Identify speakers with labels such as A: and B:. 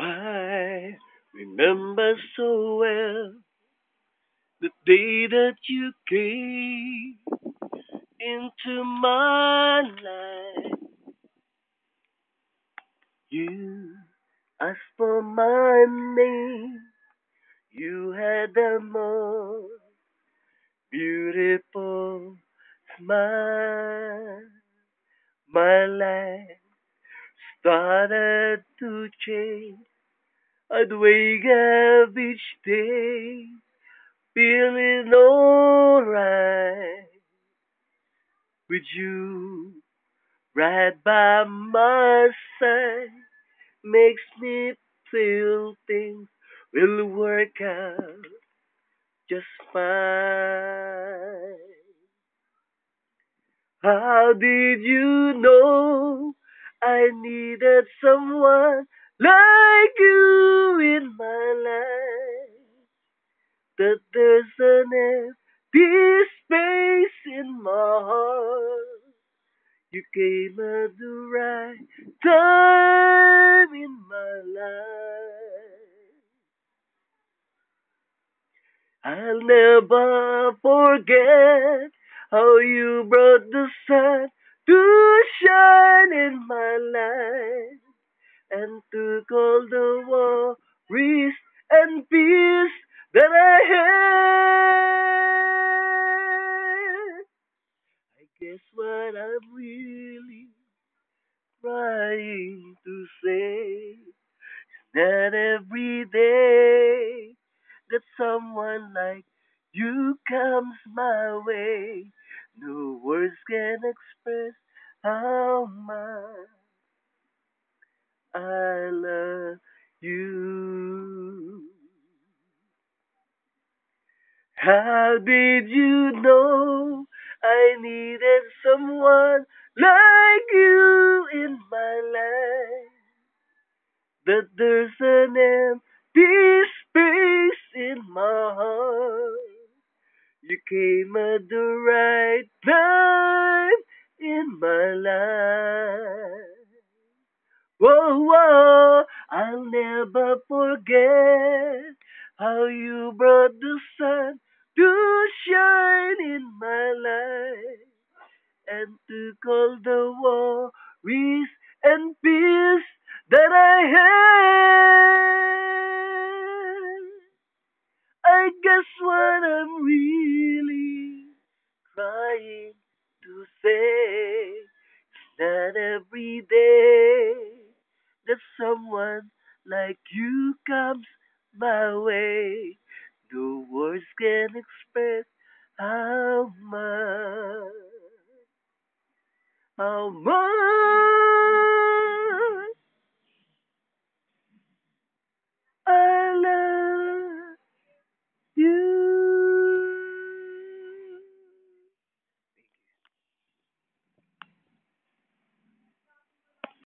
A: I remember so well the day that you came into my life. You asked for my name. You had the most beautiful smile. My life started to change. I'd wake up each day feeling alright with you right by my side. Makes me feel things will work out just fine. How did you know I needed someone like you in my life? That there's an empty space in my heart. You came at the right time in my life. I'll never forget how you brought the sun to shine in my life and took all the worries and peace that I had. I guess what I'm really trying to say that every day that someone like you comes my way, no words can express how much I love you. How did you know I needed someone like you in my life? That there's an empty space in my heart. You came at the right time in my life. Whoa, whoa, I'll never forget how you brought the sun to shine in my life and took all the worries and peace that I had. I guess what I'm really trying to say is that every day that someone like you comes my way, no words can express how much, how much